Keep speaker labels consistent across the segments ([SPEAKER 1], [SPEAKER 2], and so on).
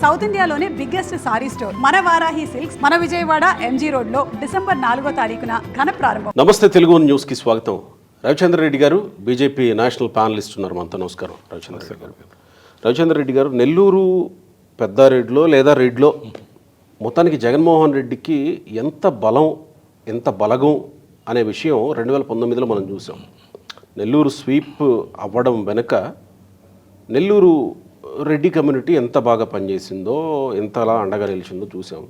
[SPEAKER 1] South ఇండియాలోనే biggest sorry store మన Varahi silks మన విజయవాడ ఎంజీ రోడ్ లో డిసెంబర్ 4వ తారీఖున ఘన ప్రారంభం.
[SPEAKER 2] నమస్తే తెలుగు న్యూస్ కి స్వాగతం. రవిచంద్ర రెడ్డి గారు బీజేపీ నేషనల్ ప్యానలిస్ట్ ఉన్నారు మనతో. నమస్కారం రవిచంద్ర రెడ్డి గారు. రవిచంద్ర రెడ్డి గారు, నెల్లూరు పెద్దారెడ్డిలో లేదా రెడ్డిలో మొత్తానికి జగన్మోహన్ రెడ్డికి ఎంత బలం ఎంత బలగం అనే విషయం 2019లో మనం చూసాం. నెల్లూరు స్వీప్ అవ్వడం వెనుక నెల్లూరు రెడ్డి కమ్యూనిటీ ఎంత బాగా పనిచేసిందో, ఎంతలా అండగా నిలిచిందో చూసాం.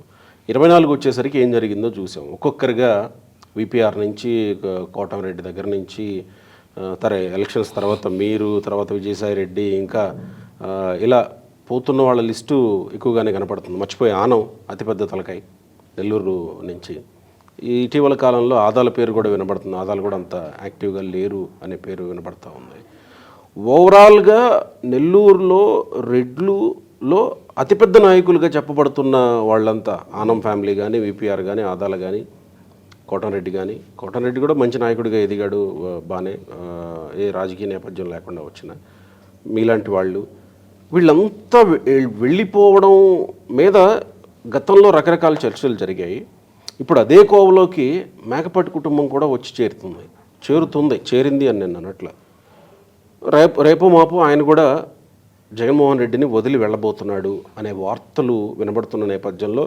[SPEAKER 2] 24 వచ్చేసరికి ఏం జరిగిందో చూసాం. ఒక్కొక్కరిగా విపిఆర్ నుంచి కోటమిరెడ్డి దగ్గర నుంచి ఎలక్షన్స్ తర్వాత మీరు, తర్వాత విజయసాయి రెడ్డి, ఇంకా ఇలా పోతున్న వాళ్ళ లిస్టు ఎక్కువగానే కనపడుతుంది. మర్చిపోయే ఆనం అతిపెద్ద తలకాయ నెల్లూరు నుంచి. ఈ ఇటీవల కాలంలో ఆదాల పేరు కూడా వినబడుతుంది. ఆదాలు కూడా అంత యాక్టివ్గా లేరు అనే పేరు వినబడుతూ ఉంది. ఓవరాల్గా నెల్లూరులో రెడ్లులో అతిపెద్ద నాయకులుగా చెప్పబడుతున్న వాళ్ళంతా ఆనం ఫ్యామిలీ కానీ, విపిఆర్ కానీ, ఆదాల కానీ, కోటమిరెడ్డి కానీ. కోటమిరెడ్డి కూడా మంచి నాయకుడిగా ఎదిగాడు బాగానే, ఏ రాజకీయ నేపథ్యం లేకుండా వచ్చిన మీలాంటి వాళ్ళు. వీళ్ళంతా వెళ్ళిపోవడం మీద గతంలో రకరకాల చర్చలు జరిగాయి. ఇప్పుడు అదే కోవలోకి మేకపాటి కుటుంబం కూడా వచ్చి చేరింది అని నేను అన్నట్లు. రేపు మాపు ఆయన కూడా జగన్మోహన్ రెడ్డిని వదిలి వెళ్ళబోతున్నాడు అనే వార్తలు వినబడుతున్న నేపథ్యంలో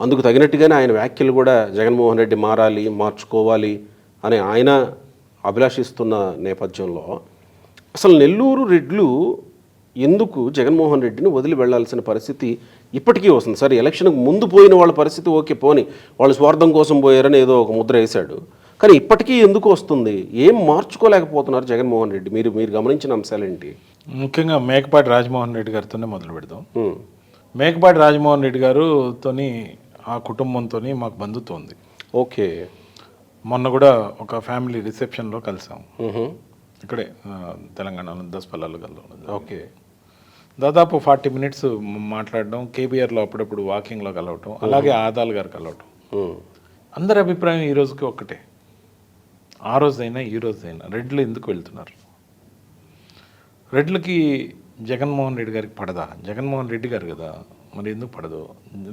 [SPEAKER 2] అందుకు తగినట్టుగానే ఆయన వ్యాఖ్యలు కూడా జగన్మోహన్ రెడ్డి మారాలి, మార్చుకోవాలి అని ఆయన అభిలాషిస్తున్న నేపథ్యంలో అసలు నెల్లూరు రెడ్లు ఎందుకు జగన్మోహన్ రెడ్డిని వదిలి వెళ్లాల్సిన పరిస్థితి ఇప్పటికీ వస్తుంది? సరే, ఎలక్షన్కి ముందు పోయిన వాళ్ళ పరిస్థితి ఓకే, పోని వాళ్ళు స్వార్థం కోసం పోయారని ఏదో ఒక ముద్ర వేశాడు. కానీ ఇప్పటికీ ఎందుకు వస్తుంది? ఏం మార్చుకోలేకపోతున్నారు జగన్మోహన్ రెడ్డి? మీరు గమనించిన అంశాలు ఏంటి?
[SPEAKER 3] ముఖ్యంగా మేకపాటి రాజమోహన్ రెడ్డి గారితోనే మొదలు పెడదాం. మేకపాటి రాజమోహన్ రెడ్డి గారుతోని, ఆ కుటుంబంతో మాకు బంధుత్వం ఉంది.
[SPEAKER 2] ఓకే.
[SPEAKER 3] మొన్న కూడా ఒక ఫ్యామిలీ రిసెప్షన్లో కలిసాం, ఇక్కడే తెలంగాణలో దసపల్లాలో కలవడం.
[SPEAKER 2] ఓకే.
[SPEAKER 3] దాదాపు 40 మినిట్స్ మాట్లాడడం, కేబీఆర్లో అప్పుడప్పుడు వాకింగ్లో కలవటం, అలాగే ఆదాల్ గారు కలవటం. అందరి అభిప్రాయం ఈ రోజుకి ఒక్కటే, ఆ రోజైనా ఈ రోజైనా రెడ్లు ఎందుకు వెళ్తున్నారు? రెడ్లకి జగన్మోహన్ రెడ్డి గారికి పడదా? జగన్మోహన్ రెడ్డి గారు కదా, మరి ఎందుకు పడదు?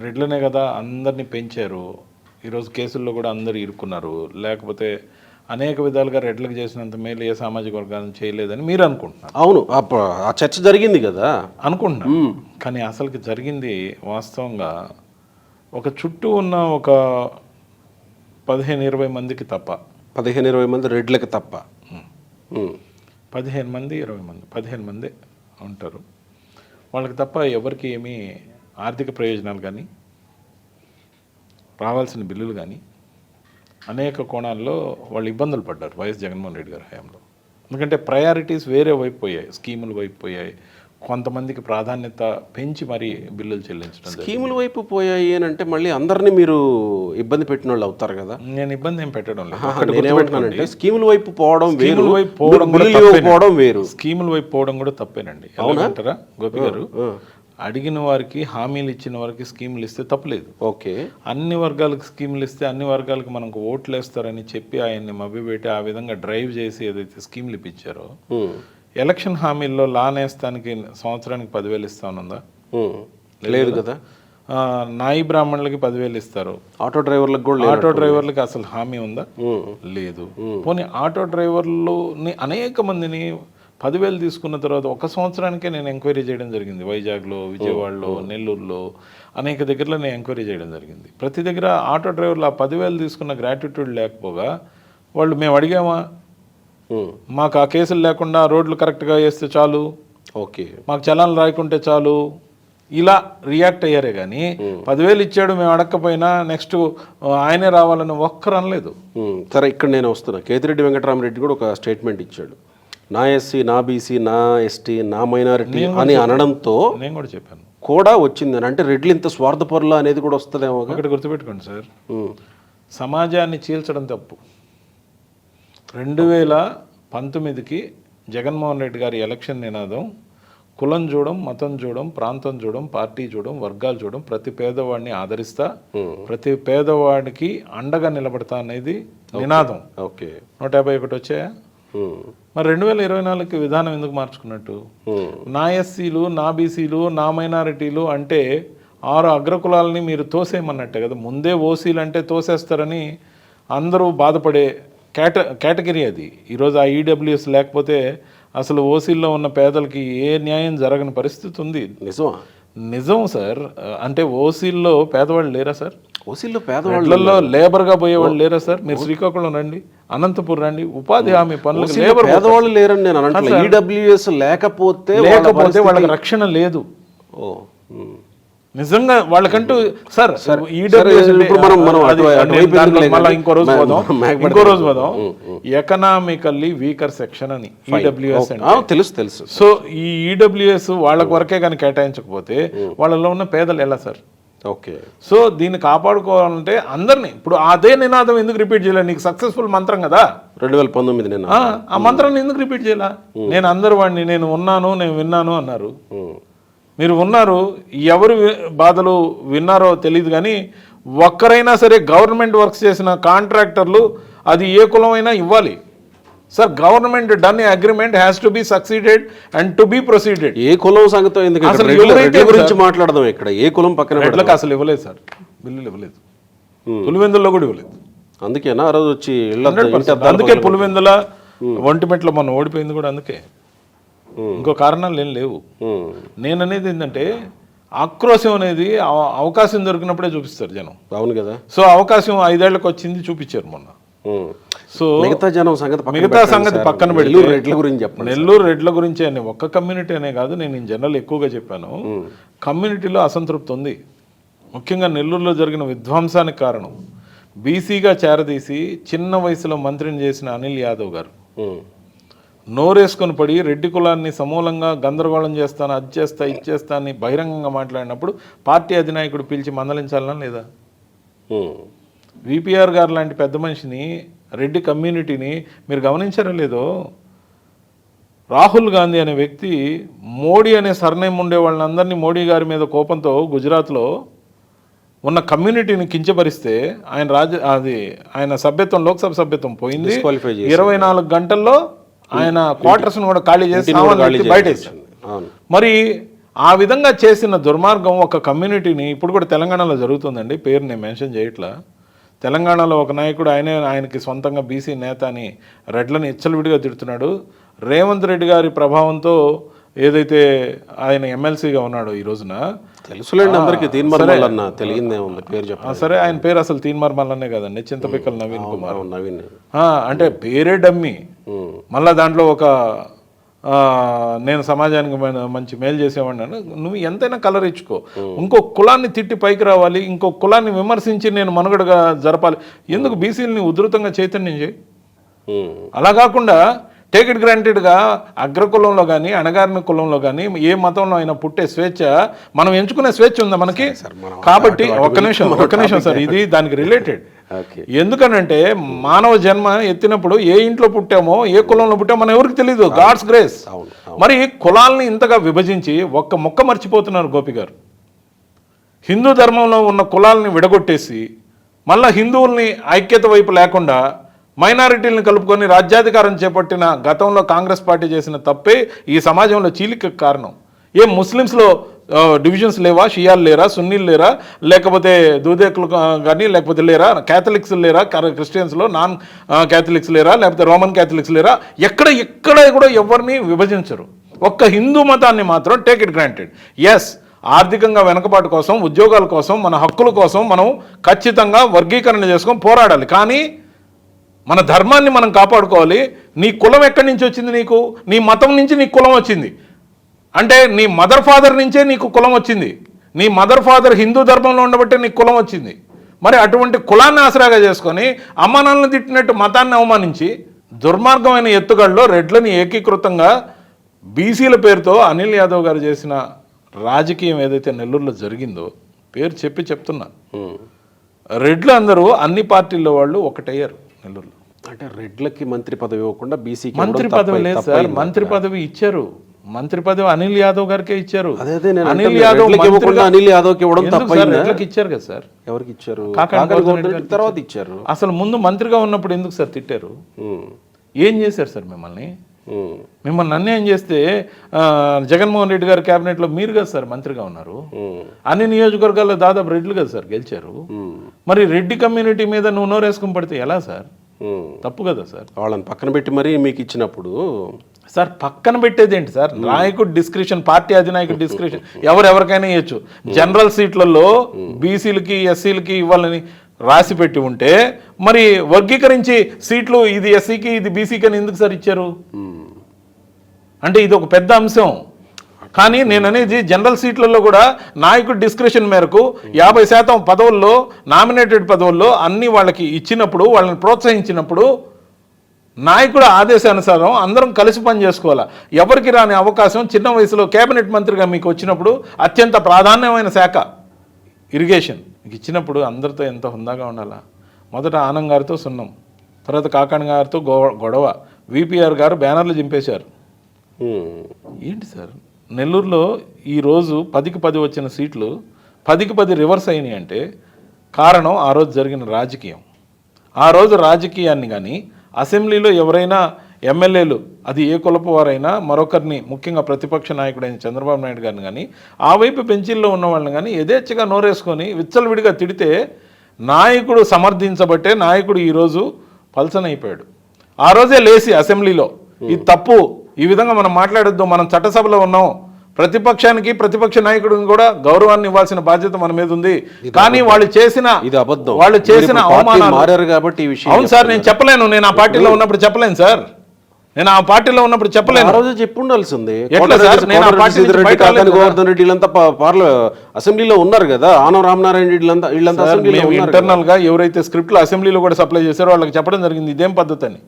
[SPEAKER 3] రెడ్లనే కదా అందరినీ పెంచారు. ఈరోజు కేసుల్లో కూడా అందరు ఇరుక్కున్నారు. లేకపోతే అనేక విధాలుగా రెడ్లకు చేసినంత మేలు ఏ సామాజిక వర్గాన్ని చేయలేదని మీరు అనుకుంటున్నారు.
[SPEAKER 2] అవును, ఆ చర్చ జరిగింది కదా
[SPEAKER 3] అనుకుంటున్నాను. కానీ అసలుకి జరిగింది వాస్తవంగా ఒక చుట్టూ ఉన్న ఒక 15-20 మందికి తప్ప,
[SPEAKER 2] 15-20 మంది రెడ్లకి తప్ప,
[SPEAKER 3] 15 మంది 20 మంది 15 మంది ఉంటారు. వాళ్ళకి తప్ప ఎవరికి ఏమీ ఆర్థిక ప్రయోజనాలు కానీ, రావాల్సిన బిల్లులు కానీ, అనేక కోణాల్లో వాళ్ళు ఇబ్బందులు పడ్డారు వైఎస్ జగన్మోహన్ రెడ్డి గారి హయాంలో. ఎందుకంటే ప్రయారిటీస్ వేరే వైపు పోయాయి, స్కీముల వైపు పోయాయి. కొంతమందికి ప్రాధాన్యత పెంచి మరీ బిల్లులు చెల్లించడం.
[SPEAKER 2] స్కీముల వైపు పోయాయి అని అంటే మళ్ళీ అందరినీ మీరు ఇబ్బంది పెట్టిన వాళ్ళు అవుతారు కదా.
[SPEAKER 3] నేను ఇబ్బంది ఏం పెట్టడం
[SPEAKER 2] లేదు. స్కీముల వైపు పోవడం వేరు,
[SPEAKER 3] స్కీముల వైపు పోవడం కూడా తప్పేనండి. అవునంటారా గోపి గారు? అడిగిన వారికి, హామీలు ఇచ్చిన వారికి స్కీములు ఇస్తే తప్పలేదు.
[SPEAKER 2] ఓకే.
[SPEAKER 3] అన్ని వర్గాలకు స్కీములు ఇస్తే అన్ని వర్గాలకు మనకు ఓట్లు వేస్తారని చెప్పి ఆయన్ని మభ్యపెట్టి ఆ విధంగా డ్రైవ్ చేసి ఏదైతే స్కీములు ఇప్పించారో, ఎలక్షన్ హామీల్లో లానేస్తానికి సంవత్సరానికి 10,000 ఇస్తానుందా?
[SPEAKER 2] లేదు కదా.
[SPEAKER 3] నాయి బ్రాహ్మణులకి 10,000 ఇస్తారు.
[SPEAKER 2] ఆటో డ్రైవర్లకు కూడా,
[SPEAKER 3] ఆటో డ్రైవర్లకి అసలు హామీ ఉందా? లేదు. పోనీ ఆటో డ్రైవర్లని అనేక మందిని 10,000 తీసుకున్న తర్వాత ఒక సంవత్సరానికే నేను ఎంక్వైరీ చేయడం జరిగింది. వైజాగ్లో, విజయవాడలో, నెల్లూరులో అనేక దగ్గరలో నేను ఎంక్వైరీ చేయడం జరిగింది. ప్రతి దగ్గర ఆటో డ్రైవర్లు ఆ 10,000 తీసుకున్న గ్రాట్యుట్యూడ్ లేకపోగా వాళ్ళు మేము అడిగామా, మాకు ఆ కేసులు లేకుండా రోడ్లు కరెక్ట్గా వేస్తే చాలు,
[SPEAKER 2] ఓకే,
[SPEAKER 3] మాకు చలాన్లు రాయకుంటే చాలు, ఇలా రియాక్ట్ అయ్యారే కానీ 10,000 ఇచ్చాడు మేము అడగకపోయినా నెక్స్ట్ ఆయనే రావాలని ఒక్కరు అనలేదు.
[SPEAKER 2] సరే, ఇక్కడ నేను వస్తున్నా. కేతిరెడ్డి వెంకటరామరెడ్డి కూడా ఒక స్టేట్మెంట్ ఇచ్చాడు. నా ఎస్సీ, నా బీసీ, నా ఎస్టీ, నా మైనారిటీ అని అనడంతో
[SPEAKER 3] నేను కూడా చెప్పాను
[SPEAKER 2] కూడా వచ్చింది. అంటే రెడ్లు ఇంత స్వార్థపరులు అనేది కూడా వస్తుందేమో.
[SPEAKER 3] ఒకటి గుర్తుపెట్టుకోండి సార్, సమాజాన్ని చీల్చడం తప్పు. 2019కి జగన్మోహన్ రెడ్డి గారి ఎలక్షన్ నినాదం కులం చూడం, మతం చూడం, ప్రాంతం చూడం, పార్టీ చూడం, వర్గాలు చూడం, ప్రతి పేదవాడిని ఆదరిస్తా, ప్రతి పేదవాడికి అండగా నిలబడతా అనేది నినాదం.
[SPEAKER 2] ఓకే.
[SPEAKER 3] 151 వచ్చాయా? మరి 2024కి విధానం ఎందుకు మార్చుకున్నట్టు? నా ఎస్సీలు, నా బీసీలు, నా మైనారిటీలు అంటే 6 అగ్రకులాలని మీరు తోసేయమన్నట్టే కదా. ముందే ఓసీలు అంటే తోసేస్తారని అందరూ బాధపడే కేటగిరీ అది. ఈరోజు ఆ ఈడబ్ల్యూఎస్ లేకపోతే అసలు ఓసీల్లో ఉన్న పేదలకి ఏ న్యాయం జరగని పరిస్థితి ఉంది. నిజం సార్. అంటే ఓసీల్లో పేదవాళ్ళు లేరా సార్?
[SPEAKER 2] ఓసీల్లో పేదవాళ్ళలో
[SPEAKER 3] లేబర్గా పోయేవాళ్ళు లేరా సార్? మీరు శ్రీకాకుళం రండి, అనంతపురం రండి, ఉపాధి హామీ పనులు లేబర్
[SPEAKER 2] పేదవాళ్ళు లేరని నేను అనట్లేదు. ఈడబ్ల్యూఎస్ లేకపోతే
[SPEAKER 3] వాళ్ళకి రక్షణ లేదు. నిజంగా వాళ్ళకంటూ సార్ ఇంకో రోజు పోదాం. ఎకనామికల్లీ వీకర్ సెక్షన్ అని ఈడబ్ల్యూఎస్
[SPEAKER 2] తెలుసు.
[SPEAKER 3] సో ఈ ఈడబ్ల్యూఎస్ వాళ్ళకి వరకే కానీ కేటాయించకపోతే వాళ్ళలో ఉన్న పేదలు ఎలా సార్?
[SPEAKER 2] ఓకే.
[SPEAKER 3] సో దీన్ని కాపాడుకోవాలంటే అందరినీ ఇప్పుడు అదే నినాదం ఎందుకు రిపీట్ చేయలే? నీకు సక్సెస్ఫుల్ మంత్రం కదా
[SPEAKER 2] 2019
[SPEAKER 3] ఆ మంత్రాన్ని ఎందుకు రిపీట్ చేయాల? నేను అందరు వాడిని, నేను ఉన్నాను, నేను విన్నాను అన్నారు. మీరు ఉన్నారు, ఎవరు బాధలు విన్నారో తెలియదు కానీ ఒక్కరైనా సరే గవర్నమెంట్ వర్క్స్ చేసిన కాంట్రాక్టర్లు అది ఏ కులమైనా ఇవ్వాలి sir. Government done agreement has to be succeeded and to be proceeded.
[SPEAKER 2] ఏ కులం సంగతి గురించి మాట్లాడదాం ఇక్కడ. ఏ కులం పక్కన
[SPEAKER 3] రెడ్లకు అసలు ఇవ్వలేదు సార్, బిల్లులు ఇవ్వలేదు. పులివెందుల్లో కూడా ఇవ్వలేదు.
[SPEAKER 2] అందుకేనా ఆ రోజు వచ్చి
[SPEAKER 3] అందుకే పులివెందుల ఒంటిమెట్లో మొన్న ఓడిపోయింది కూడా అందుకే. ఇంకో కారణాలు ఏం లేవు. నేను అనేది ఏంటంటే ఆక్రోశం అనేది అవకాశం దొరికినప్పుడే చూపిస్తారు జనం.
[SPEAKER 2] అవును కదా.
[SPEAKER 3] సో అవకాశం 5 ఏళ్లకు వచ్చింది, చూపించారు మొన్న. సో
[SPEAKER 2] మిగతా సంగతి పక్కన పెట్టి రెడ్ల గురించి చెప్పండి.
[SPEAKER 3] నెల్లూరు రెడ్ల గురించి అని ఒక్క కమ్యూనిటీ అనే కాదు, నేను ఇన్ జనరల్ ఎక్కువగా చెప్పాను. కమ్యూనిటీలో అసంతృప్తి ఉంది. ముఖ్యంగా నెల్లూరులో జరిగిన విధ్వంసానికి కారణం బీసీగా చేరదీసి చిన్న వయసులో మంత్రిని చేసిన అనిల్ యాదవ్ గారు నోరేసుకొని పడి రెడ్డి కులాన్ని సమూలంగా గందరగోళం చేస్తాను, అది చేస్తా, ఇది చేస్తా అని బహిరంగంగా మాట్లాడినప్పుడు పార్టీ అధినాయకుడు పిలిచి మందలించాలనా లేదా? విపిఆర్ గారు లాంటి పెద్ద మనిషిని, రెడ్డి కమ్యూనిటీని మీరు గమనించారో లేదో, రాహుల్ గాంధీ అనే వ్యక్తి మోడీ అనే సర్నేమ్ ఉండే వాళ్ళందరినీ మోడీ గారి మీద కోపంతో గుజరాత్లో ఉన్న కమ్యూనిటీని కించపరిస్తే ఆయన సభ్యత్వం, లోక్సభ సభ్యత్వం పోయింది. 24 గంటల్లో ఆయన క్వార్టర్స్ను కూడా ఖాళీ చేసి బయట వేసాడు. మరి ఆ విధంగా చేసిన దుర్మార్గం ఒక కమ్యూనిటీని ఇప్పుడు కూడా తెలంగాణలో జరుగుతుందండి. పేరు నేను మెన్షన్ చేయట్లా. తెలంగాణలో ఒక నాయకుడు ఆయనకి సొంతంగా బీసీ నేత అని రెడ్లని ఇచ్చలవిడిగా తిడుతున్నాడు. రేవంత్ రెడ్డి గారి ప్రభావంతో ఏదైతే ఆయన ఎమ్మెల్సీగా ఉన్నాడో ఈ రోజున
[SPEAKER 2] తెలుసులేండి అందరికీ. తెలియదే ఉంది పేరు చెప్పండి.
[SPEAKER 3] సరే, ఆయన పేరు అసలు తీన్మార్ మల్లనే కదండి, చింతపిక్కల నవీన్ కుమార్. అంటే పేరే డమ్మి. మళ్ళా దాంట్లో ఒక నేను సమాజానికి మంచి మేలు చేసేవాడిని. నువ్వు ఎంతైనా కలర్ ఇచ్చుకో. ఇంకో కులాన్ని తిట్టి పైకి రావాలి, ఇంకో కులాన్ని విమర్శించి నేను మనుగడగా జరపాలి. ఎందుకు బీసీలని ఉధృతంగా చైతన్యం చేయి? అలా కాకుండా టేక్ ఇట్ గ్రాంటెడ్గా అగ్రకులంలో కానీ అణగారిన కులంలో కానీ ఏ మతంలో అయినా పుట్టే స్వేచ్ఛ, మనం ఎంచుకునే స్వేచ్ఛ ఉందా మనకి? కాబట్టి ఒక్క నిమిషం సార్, ఇది దానికి రిలేటెడ్. ఎందుకనంటే మానవ జన్మ ఎత్తినప్పుడు ఏ ఇంట్లో పుట్టామో, ఏ కులంలో పుట్టామో మనం ఎవరికి తెలియదు. God's grace. మరి కులాలని ఇంతగా విభజించి ఒక్క మొక్క మర్చిపోతున్నారు గోపి గారు. హిందూ ధర్మంలో ఉన్న కులాలని విడగొట్టేసి మళ్ళా హిందువుల్ని ఐక్యత వైపు లేకుండా మైనారిటీలను కలుపుకొని రాజ్యాధికారం చేపట్టిన గతంలో కాంగ్రెస్ పార్టీ చేసిన తప్పే ఈ సమాజంలో చీలికకు కారణం. ఏ ముస్లిమ్స్లో డివిజన్స్ లేవా? షియాలు లేరా? సున్నీలు లేరా? లేకపోతే దూదేకులు కానీ లేకపోతే లేరా? క్యాథలిక్స్ లేరా? క్రిస్టియన్స్లో నాన్ క్యాథలిక్స్ లేరా? లేకపోతే రోమన్ క్యాథలిక్స్ లేరా? ఎక్కడ కూడా ఎవరిని విభజించరు. ఒక్క హిందూ మతాన్ని మాత్రం టేక్ ఇట్ గ్రాంటెడ్. ఎస్, ఆర్థికంగా వెనకబాటు కోసం, ఉద్యోగాల కోసం, మన హక్కుల కోసం మనం ఖచ్చితంగా వర్గీకరణ చేసుకొని పోరాడాలి. కానీ మన ధర్మాన్ని మనం కాపాడుకోవాలి. నీ కులం ఎక్కడి నుంచి వచ్చింది? నీకు నీ మతం నుంచి నీకు కులం వచ్చింది అంటే నీ మదర్ ఫాదర్ నుంచే నీకు కులం వచ్చింది. నీ మదర్ ఫాదర్ హిందూ ధర్మంలో ఉండబట్టే నీకు కులం వచ్చింది. మరి అటువంటి కులాన్ని ఆసరాగా చేసుకొని అమ్మానాలను తిట్టినట్టు మతాన్ని అవమానించి దుర్మార్గమైన ఎత్తుగడలో రెడ్లని ఏకీకృతంగా బీసీల పేరుతో అనిల్ యాదవ్ గారు చేసిన రాజకీయం ఏదైతే నెల్లూరులో జరిగిందో, పేరు చెప్తున్నా, రెడ్లు అందరూ అన్ని పార్టీల్లో వాళ్ళు ఒకటయ్యారు నెల్లూరులో.
[SPEAKER 2] అంటే రెడ్లకి మంత్రి పదవి ఇవ్వకుండా బీసీకి
[SPEAKER 3] మంత్రి పదవి లేదు సార్. మంత్రి పదవి ఇచ్చారు. మంత్రి పదవి అనిల్ యాదవ్ గారికే ఇచ్చారు. అనిల్ యాదవ్ రెడ్లకి ఇచ్చారు కదా సార్.
[SPEAKER 2] ఎవరికి ఇచ్చారు?
[SPEAKER 3] తర్వాత ఇచ్చారు. అసలు ముందు మంత్రిగా ఉన్నప్పుడు ఎందుకు సార్ తిట్టారు? ఏం చేశారు సార్ మిమ్మల్ని? మిమ్మల్ని అన్యాయం చేస్తే జగన్మోహన్ రెడ్డి గారి క్యాబినెట్లో మీరు కదా సార్ మంత్రిగా ఉన్నారు. అన్ని నియోజకవర్గాల్లో దాదాపు రెడ్లు కదా సార్ గెలిచారు. మరి రెడ్డి కమ్యూనిటీ మీద నువ్వు నోరేసుకుని పడితే ఎలా సార్? తప్పు కదా సార్.
[SPEAKER 2] వాళ్ళని పక్కన పెట్టి మరీ మీకు ఇచ్చినప్పుడు
[SPEAKER 3] సార్ పక్కన పెట్టేది ఏంటి సార్? నాయకుడు డిస్క్రిప్షన్, పార్టీ అధినాయకుడు డిస్క్రిప్షన్ ఎవరెవరికైనా ఇవ్వచ్చు. జనరల్ సీట్లలో బీసీలకి ఎస్సీలకి ఇవ్వాలని రాసి పెట్టి ఉంటే మరి వర్గీకరించి సీట్లు ఇది ఎస్సీకి ఇది బీసీకి అని ఎందుకు సార్ ఇచ్చారు? అంటే ఇది ఒక పెద్ద అంశం. కానీ నేను అనేది జనరల్ సీట్లలో కూడా నాయకుడు డిస్క్రిప్షన్ మేరకు 50% పదవుల్లో, నామినేటెడ్ పదవుల్లో అన్ని వాళ్ళకి ఇచ్చినప్పుడు, వాళ్ళని ప్రోత్సహించినప్పుడు నాయకుడు ఆదేశానుసారం అందరం కలిసి పని చేసుకోవాలా. ఎవరికి రాని అవకాశం చిన్న వయసులో కేబినెట్ మంత్రిగా మీకు వచ్చినప్పుడు అత్యంత ప్రాధాన్యమైన శాఖ ఇరిగేషన్ మీకు ఇచ్చినప్పుడు అందరితో ఎంత హుందాగా ఉండాలా. మొదట ఆనంద్ గారితో సున్నం, తర్వాత కాకాణి గారితో గొడవ, విపిఆర్ గారు బ్యానర్లు చింపేశారు. ఏంటి సార్ నెల్లూరులో ఈరోజు 10కి 10 వచ్చిన సీట్లు 10కి 10 రివర్స్ అయినాయి అంటే కారణం ఆ రోజు జరిగిన రాజకీయం. ఆ రోజు రాజకీయాన్ని కానీ అసెంబ్లీలో ఎవరైనా ఎమ్మెల్యేలు, అది ఏ కులపు వారైనా, మరొకరిని ముఖ్యంగా ప్రతిపక్ష నాయకుడైన చంద్రబాబు నాయుడు గారిని కానీ ఆ వైపు బెంచీల్లో ఉన్న వాళ్ళని కానీ యథేచ్ఛగా నోరేసుకొని విచ్చలవిడిగా తిడితే నాయకుడు సమర్థించబట్టే నాయకుడు ఈరోజు పల్సనైపోయాడు. ఆ రోజే లేచి అసెంబ్లీలో ఇది తప్పు, ఈ విధంగా మనం మాట్లాడొద్దు, మనం చట్టసభలో ఉన్నాం, ప్రతిపక్షానికి ప్రతిపక్ష నాయకుడిని కూడా గౌరవాన్ని ఇవ్వాల్సిన బాధ్యత మన మీద ఉంది. కానీ వాళ్ళు చేసిన అవమానాలు
[SPEAKER 2] కాబట్టి
[SPEAKER 3] అవును సార్, నేను చెప్పలేను. నేను ఆ పార్టీలో ఉన్నప్పుడు చెప్పలేను సార్. నేను ఆ పార్టీలో ఉన్నప్పుడు చెప్పలేను.
[SPEAKER 2] చెప్పు ఉండాల్సింది.
[SPEAKER 3] గోవర్ధన్
[SPEAKER 2] రెడ్డి వీళ్ళంతా అసెంబ్లీలో ఉన్నారు కదా, ఆనం రామనారాయణ వీళ్ళంతా
[SPEAKER 3] ఇంటర్నల్ గా ఎవరైతే స్క్రిప్ట్ లో అసెంబ్లీలో కూడా సప్లై చేశారో వాళ్ళకి చెప్పడం జరిగింది ఇదేం పద్ధతి అని.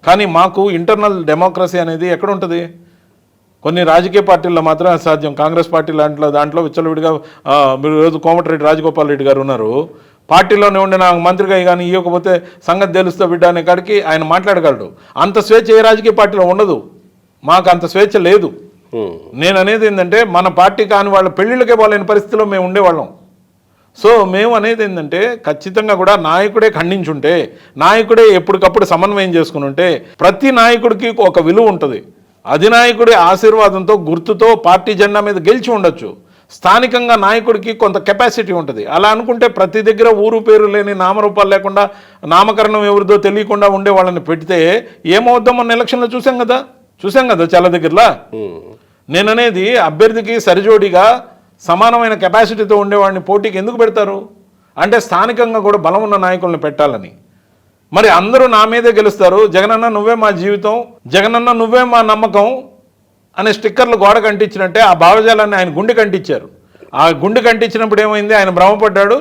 [SPEAKER 3] కానీ మాకు ఇంటర్నల్ డెమోక్రసీ అనేది ఎక్కడ ఉంటుంది? కొన్ని రాజకీయ పార్టీల్లో మాత్రం సాధ్యం. కాంగ్రెస్ పార్టీ దాంట్లో విచ్చలవిడిగా ఈరోజు కోమటిరెడ్డి రాజగోపాల్ రెడ్డి గారు ఉన్నారు. పార్టీలోనే ఉండి నాకు మంత్రిగా కానీ ఇవ్వకపోతే సంగతి తెలుస్తా బిడ్డ అనే కాడికి ఆయన మాట్లాడగలడు. అంత స్వేచ్ఛ ఏ రాజకీయ పార్టీలో ఉండదు. మాకు అంత స్వేచ్ఛ లేదు. నేను అనేది ఏంటంటే మన పార్టీ కాని వాళ్ళ పెళ్లిళ్ళకే పోలేని పరిస్థితిలో మేము ఉండేవాళ్ళం. సో మేము అనేది ఏంటంటే ఖచ్చితంగా కూడా నాయకుడే ఖండించుంటే, నాయకుడే ఎప్పటికప్పుడు సమన్వయం చేసుకుని ఉంటే ప్రతి నాయకుడికి ఒక విలువ ఉంటుంది. అధినాయకుడి ఆశీర్వాదంతో, గుర్తుతో పార్టీ జెండా మీద గెలిచి ఉండొచ్చు. స్థానికంగా నాయకుడికి కొంత కెపాసిటీ ఉంటుంది. అలా అనుకుంటే ప్రతి దగ్గర ఊరు పేరు లేని, నామరూపాలు లేకుండా, నామకరణం ఎవరిదో తెలియకుండా ఉండే వాళ్ళని పెడితే ఏమవుద్దాం? మన ఎలక్షన్లో చూసాం కదా చాలా దగ్గరలా. నేననేది అభ్యర్థికి సరిజోడిగా సమానమైన కెపాసిటీతో ఉండేవాడిని పోటీకి ఎందుకు పెడతారు అంటే స్థానికంగా కూడా బలం ఉన్న నాయకులను పెట్టాలని. మరి అందరూ నా మీదే గెలుస్తారు, జగనన్న నువ్వే మా జీవితం, జగనన్న నువ్వే మా నమ్మకం అనే స్టిక్కర్లు గోడ కంటించినట్టే ఆ భావజాలాన్ని ఆయన గుండె కంటించారు. ఆ గుండె కంటించినప్పుడు ఏమైంది? ఆయన భ్రమపడ్డాడు,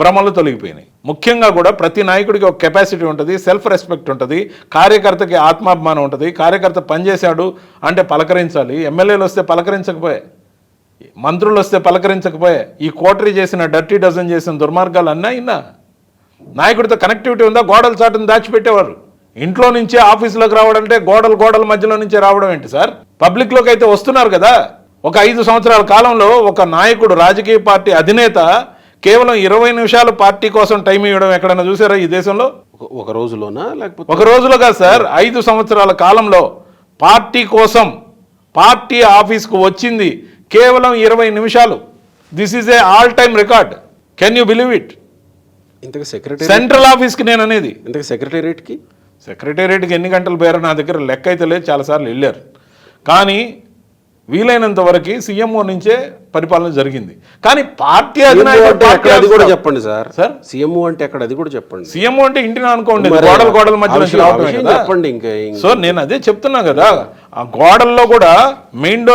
[SPEAKER 3] భ్రమలు తొలగిపోయినాయి. ముఖ్యంగా కూడా ప్రతి నాయకుడికి ఒక కెపాసిటీ ఉంటుంది, సెల్ఫ్ రెస్పెక్ట్ ఉంటుంది, కార్యకర్తకి ఆత్మాభిమానం ఉంటుంది. కార్యకర్త పనిచేశాడు అంటే పలకరించాలి. ఎమ్మెల్యేలు వస్తే పలకరించకపోయే, మంత్రులు వస్తే పలకరించకపోయే, ఈ కోటరీ చేసిన డర్టీ డజన్ చేసిన దుర్మార్గాలు అన్నా ఇన్నా నాయకుడితో కనెక్టివిటీ ఉందా? గోడల చాటును దాచిపెట్టేవారు. ఇంట్లో నుంచే ఆఫీసులోకి రావడంటే గోడల మధ్యలో నుంచే రావడం ఏంటి సార్? పబ్లిక్లోకి అయితే వస్తున్నారు కదా. ఒక 5 సంవత్సరాల కాలంలో ఒక నాయకుడు, రాజకీయ పార్టీ అధినేత కేవలం 20 నిమిషాలు పార్టీ కోసం టైం ఇవ్వడం ఎక్కడైనా చూసారా ఈ దేశంలో?
[SPEAKER 2] ఒక రోజులోనా లేకపోతే
[SPEAKER 3] ఒక రోజులో కాదు సార్, 5 సంవత్సరాల కాలంలో పార్టీ కోసం పార్టీ ఆఫీస్కు వచ్చింది కేవలం 20 నిమిషాలు. This is a all time record. Can you believe it?
[SPEAKER 2] ఇంతకు సెక్రటరీ
[SPEAKER 3] సెంట్రల్ ఆఫీస్కి నేను అనేది,
[SPEAKER 2] ఇంతకు
[SPEAKER 3] సెక్రటేరియట్కి ఎన్ని గంటలు పేరు నా దగ్గర లెక్క అయితే లేదు, చాలాసార్లు వెళ్ళారు. కానీ వీలైనంత వరకు సీఎంఓ నుంచే పరిపాలన జరిగింది. కానీ పార్టీ
[SPEAKER 2] అది కూడా చెప్పండి సార్. సీఎంఓ అంటే ఎక్కడ, అది కూడా చెప్పండి.
[SPEAKER 3] సీఎంఓ అంటే ఇంటిని అనుకోండి, గోడల మధ్య నుంచి చెప్పండి. ఇంకా సో నేను అదే చెప్తున్నా కదా, ఆ గోడల్లో కూడా మెయిన్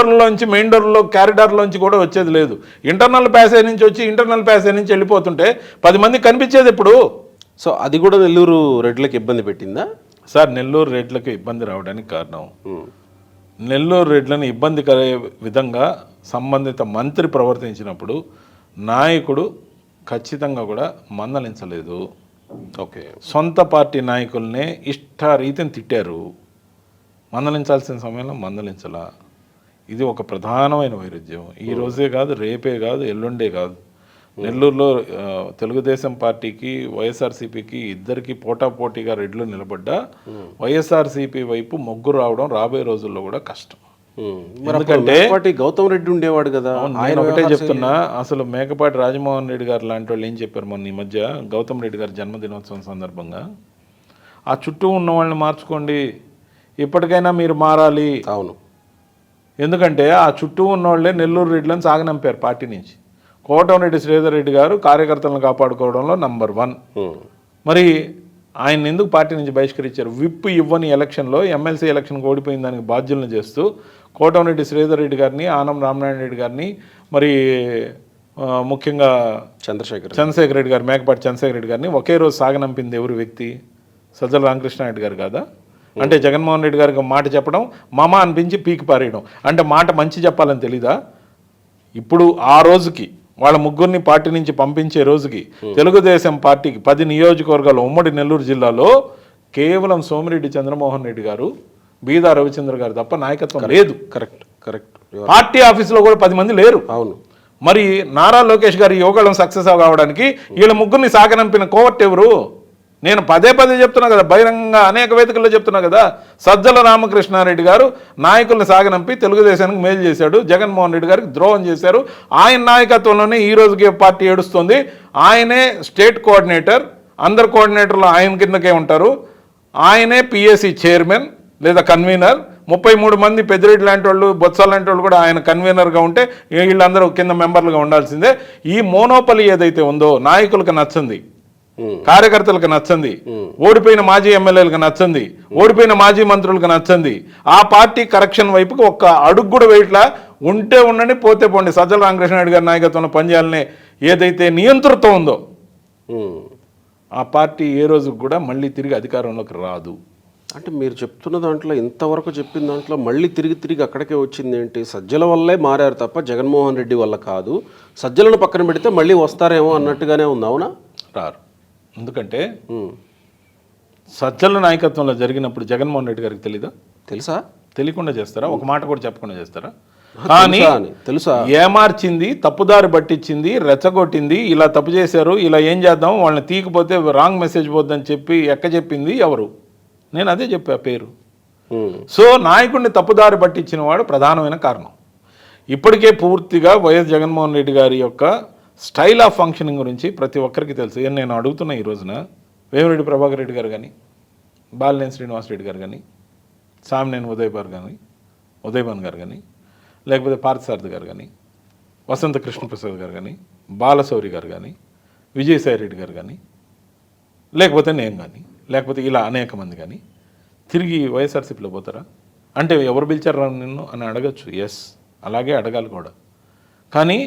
[SPEAKER 3] డోర్లో క్యారిడార్లోంచి కూడా వచ్చేది లేదు. ఇంటర్నల్ ప్యాసేజ్ నుంచి వచ్చి ఇంటర్నల్ ప్యాసేజ్ నుంచి వెళ్ళిపోతుంటే 10 మంది కనిపించేది ఇప్పుడు.
[SPEAKER 2] సో అది కూడా నెల్లూరు రెడ్లకు ఇబ్బంది పెట్టిందా
[SPEAKER 3] సార్? నెల్లూరు రెడ్లకు ఇబ్బంది రావడానికి కారణం, నెల్లూరు రెడ్లను ఇబ్బంది కలిగే విధంగా సంబంధిత మంత్రి ప్రవర్తించినప్పుడు నాయకుడు ఖచ్చితంగా కూడా మందలించలేదు. ఓకే, సొంత పార్టీ నాయకుల్నే ఇష్టారీతిని తిట్టారు. మందలించాల్సిన సమయంలో మందలించలా. ఇది ఒక ప్రధానమైన వైరుధ్యం. ఈ రోజే కాదు, రేపే కాదు, ఎల్లుండే కాదు. నెల్లూరులో తెలుగుదేశం పార్టీకి వైఎస్ఆర్సీపీకి ఇద్దరికి పోటాపోటీగా రెడ్లు నిలబడ్డా వైఎస్ఆర్సీపీ వైపు మొగ్గు రావడం రాబోయే రోజుల్లో కూడా కష్టం.
[SPEAKER 2] ఎందుకంటే గౌతమ్ రెడ్డి ఉండేవాడు కదా.
[SPEAKER 3] ఆయన ఒకటే చెప్తున్నా, అసలు మేకపాటి రాజమోహన్ రెడ్డి గారు లాంటి వాళ్ళు ఏం చెప్పారు మొన్న ఈ మధ్య గౌతమ్ రెడ్డి గారి జన్మదినోత్సవం సందర్భంగా, ఆ చుట్టూ ఉన్న వాళ్ళని మార్చుకోండి, ఇప్పటికైనా మీరు మారాలి.
[SPEAKER 2] అవును,
[SPEAKER 3] ఎందుకంటే ఆ చుట్టూ ఉన్న వాళ్ళే నెల్లూరు రెడ్లను సాగనంపారు పార్టీ నుంచి. కోటమిరెడ్డి శ్రీధర్ రెడ్డి గారు కార్యకర్తలను కాపాడుకోవడంలో నంబర్ 1. మరి ఆయన ఎందుకు పార్టీ నుంచి బహిష్కరించారు? విప్ ఇవ్వని ఎలక్షన్లో ఎమ్మెల్సీ ఎలక్షన్కి ఓడిపోయిన దానికి బాధ్యులను చేస్తూ కోటమిరెడ్డి శ్రీధర్ రెడ్డి గారిని, ఆనం రామనారాయణ రెడ్డి గారిని, మరి ముఖ్యంగా చంద్రశేఖర్ రెడ్డి గారు, మేకపాటి చంద్రశేఖర్ రెడ్డి గారిని ఒకే రోజు సాగనంపింది ఎవరు వ్యక్తి? సజ్జల రామకృష్ణారెడ్డి గారు కాదా? అంటే జగన్మోహన్ రెడ్డి గారికి మాట చెప్పడం, మామ అనిపించి పీకి పారేయడం, అంటే మాట మంచి చెప్పాలని తెలీదా? ఇప్పుడు ఆ రోజుకి వాళ్ళ ముగ్గురిని పార్టీ నుంచి పంపించే రోజుకి తెలుగుదేశం పార్టీకి 10 నియోజకవర్గాలు ఉమ్మడి నెల్లూరు జిల్లాలో కేవలం సోమిరెడ్డి చంద్రమోహన్ రెడ్డి గారు, బీదా రవిచంద్ర గారు తప్ప నాయకత్వం లేదు.
[SPEAKER 2] కరెక్ట్.
[SPEAKER 3] పార్టీ ఆఫీసులో కూడా 10 మంది లేరు.
[SPEAKER 2] అవును.
[SPEAKER 3] మరి నారా లోకేష్ గారి యువగళం సక్సెస్ కావడానికి వీళ్ళ ముగ్గురిని సాగనంపిన కోవర్ట్ ఎవరు? నేను పదే చెప్తున్నా కదా, బహిరంగంగా అనేక వేదికల్లో చెప్తున్నా కదా, సజ్జల రామకృష్ణారెడ్డి గారు నాయకుల్ని సాగనంపి తెలుగుదేశానికి మేలు చేశాడు, జగన్మోహన్ రెడ్డి గారికి ద్రోహం చేశారు. ఆయన నాయకత్వంలోనే ఈ రోజుకి పార్టీ ఏడుస్తుంది. ఆయనే స్టేట్ కోఆర్డినేటర్, అందరు కోఆర్డినేటర్లు ఆయన కిందకే ఉంటారు. ఆయనే పిఎస్సి చైర్మన్ లేదా కన్వీనర్. 33 మంది పెద్దిరెడ్డి లాంటి వాళ్ళు, బొత్స లాంటి వాళ్ళు కూడా ఆయన కన్వీనర్గా ఉంటే వీళ్ళందరూ కింద మెంబర్లుగా ఉండాల్సిందే. ఈ మోనోపలి ఏదైతే ఉందో నాయకులకు నచ్చింది, కార్యకర్తలకు నచ్చంది, ఓడిపోయిన మాజీ ఎమ్మెల్యేలకు నచ్చంది, ఓడిపోయిన మాజీ మంత్రులకు నచ్చంది. ఆ పార్టీ కరెక్షన్ వైపుకి ఒక్క అడుగు కూడా వేయట్లా. ఉంటే ఉండండి, పోతే పోండి, సజ్జల రామకృష్ణారెడ్డి గారి నాయకత్వంలో పనిచేయాలనే ఏదైతే నియంతృత్వం ఉందో ఆ పార్టీ ఏ రోజు కూడా మళ్ళీ తిరిగి అధికారంలోకి రాదు.
[SPEAKER 2] అంటే మీరు చెప్తున్న దాంట్లో, ఇంతవరకు చెప్పిన దాంట్లో మళ్ళీ తిరిగి అక్కడికే వచ్చింది ఏంటి? సజ్జల వల్లే మారారు తప్ప జగన్మోహన్ రెడ్డి వల్ల కాదు. సజ్జలను పక్కన పెడితే మళ్ళీ వస్తారేమో అన్నట్టుగానే ఉంది. అవునా?
[SPEAKER 3] రారు. ఎందుకంటే సజ్జల నాయకత్వంలో జరిగినప్పుడు జగన్మోహన్ రెడ్డి గారికి తెలుసా? తెలియకుండా చేస్తారా? ఒక మాట కూడా చెప్పకుండా చేస్తారా? కానీ
[SPEAKER 2] తెలుసా,
[SPEAKER 3] ఏమార్చింది, తప్పుదారి పట్టించింది, రెచ్చగొట్టింది, ఇలా తప్పు చేశారు, ఇలా ఏం చేద్దాం, వాళ్ళని తీయకపోతే రాంగ్ మెసేజ్ పోద్దని చెప్పి చెప్పింది ఎవరు? నేను అదే చెప్పా పేరు. సో నాయకుడిని తప్పుదారి పట్టించిన వాడు ప్రధానమైన కారణం. ఇప్పటికే పూర్తిగా వైఎస్ జగన్మోహన్ రెడ్డి గారి యొక్క స్టైల్ ఆఫ్ ఫంక్షనింగ్ గురించి ప్రతి ఒక్కరికి తెలుసు. నేను అడుగుతున్నా ఈ రోజున వేమిరెడ్డి ప్రభాకర్ రెడ్డి గారు కానీ, బాలినేని శ్రీనివాసరెడ్డి గారు కానీ, సామినేని ఉదయభాన్ గారు కానీ, లేకపోతే పార్థసారథి గారు కానీ, వసంత కృష్ణప్రసాద్ గారు కానీ, బాలశౌరి గారు కానీ, విజయసాయి రెడ్డి గారు కానీ, లేకపోతే నేను కానీ, లేకపోతే ఇలా అనేక మంది కానీ తిరిగి వైఎస్ఆర్సీపీలో పోతారా? అంటే ఎవరు పిలిచారా నిన్ను అని అడగచ్చు. ఎస్, అలాగే అడగాలి కూడా. కానీ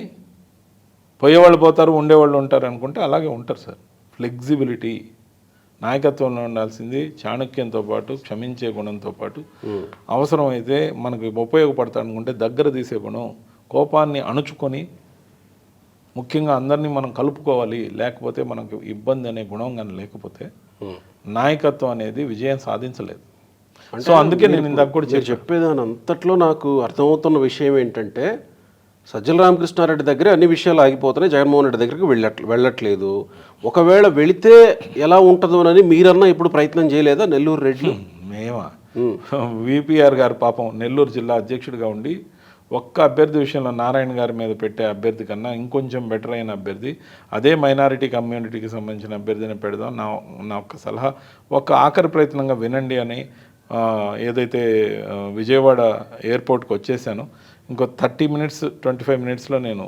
[SPEAKER 3] పోయేవాళ్ళు పోతారు, ఉండేవాళ్ళు ఉంటారు అనుకుంటే అలాగే ఉంటారు సార్. ఫ్లెక్సిబిలిటీ నాయకత్వంలో ఉండాల్సింది, చాణక్యంతో పాటు, క్షమించే గుణంతో పాటు, అవసరమైతే మనకు ఉపయోగపడతాడు అనుకుంటే దగ్గర తీసే గుణం, కోపాన్ని అణుచుకొని ముఖ్యంగా అందరినీ మనం కలుపుకోవాలి, లేకపోతే మనకు ఇబ్బంది అనే గుణం కానీ లేకపోతే నాయకత్వం అనేది విజయం సాధించలేదు. సో అందుకే నేను ఇందాక కూడా
[SPEAKER 2] చెప్పేదాని అంతట్లో నాకు అర్థమవుతున్న విషయం ఏంటంటే, సజ్జల రామకృష్ణారెడ్డి దగ్గర అన్ని విషయాలు ఆగిపోతున్నాయి, జగన్మోహన్ రెడ్డి దగ్గరికి వెళ్ళట్లేదు. ఒకవేళ వెళితే ఎలా ఉంటుందోనని మీరన్నా ఇప్పుడు ప్రయత్నం చేయలేదా నెల్లూరు రెడ్డి?
[SPEAKER 3] మేమా? విపిఆర్ గారు పాపం నెల్లూరు జిల్లా అధ్యక్షుడిగా ఉండి ఒక్క అభ్యర్థి విషయంలో నారాయణ గారి మీద పెట్టే అభ్యర్థి కన్నా ఇంకొంచెం బెటర్ అయిన అభ్యర్థి, అదే మైనారిటీ కమ్యూనిటీకి సంబంధించిన అభ్యర్థిని పెడదాం, నా ఒక్క సలహా, ఒక ఆఖరి ప్రయత్నంగా వినండి అని ఏదైతే విజయవాడ ఎయిర్పోర్ట్కి వచ్చేసాను, ఇంకో 30 మినిట్స్ 25 మినిట్స్లో నేను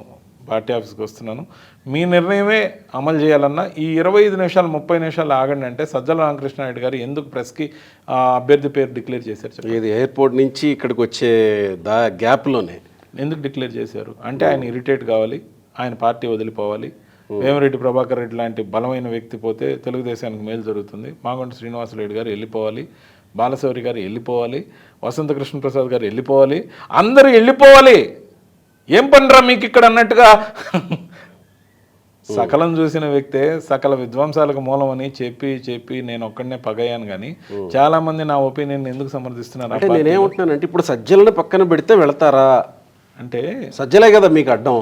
[SPEAKER 3] పార్టీ ఆఫీస్కి వస్తున్నాను, మీ నిర్ణయమే అమలు చేయాలన్నా ఈ 25 నిమిషాలు 30 నిమిషాలు ఆగండి అంటే సజ్జల రామకృష్ణారెడ్డి గారు ఎందుకు ప్రెస్కి అభ్యర్థి పేరు డిక్లేర్ చేశారు?
[SPEAKER 2] ఇది ఎయిర్పోర్ట్ నుంచి ఇక్కడికి వచ్చే గ్యాప్లోనే
[SPEAKER 3] ఎందుకు డిక్లేర్ చేశారు అంటే ఆయన ఇరిటేట్ కావాలి, ఆయన పార్టీ వదిలిపోవాలి, వేమిరెడ్డి ప్రభాకర్ రెడ్డి లాంటి బలమైన వ్యక్తి పోతే తెలుగుదేశానికి మేలు జరుగుతుంది, మాగంటి శ్రీనివాసరెడ్డి గారు వెళ్ళిపోవాలి, బాలశౌరి గారు వెళ్ళిపోవాలి, వసంత కృష్ణప్రసాద్ గారు వెళ్ళిపోవాలి, అందరూ వెళ్ళిపోవాలి, ఏం పనిరా మీకు ఇక్కడ అన్నట్టుగా సకలం చూసిన వ్యక్తే సకల విధ్వంసాలకు మూలమని చెప్పి నేను ఒక్కడనే పగయ్యాను. కానీ చాలా మంది నా ఒపీనియన్ ఎందుకు సమర్థిస్తున్నారు?
[SPEAKER 2] నేనేమంటున్నానంటే, ఇప్పుడు సజ్జలను పక్కన పెడితే వెళతారా అంటే, సజ్జలే కదా మీకు అడ్డం.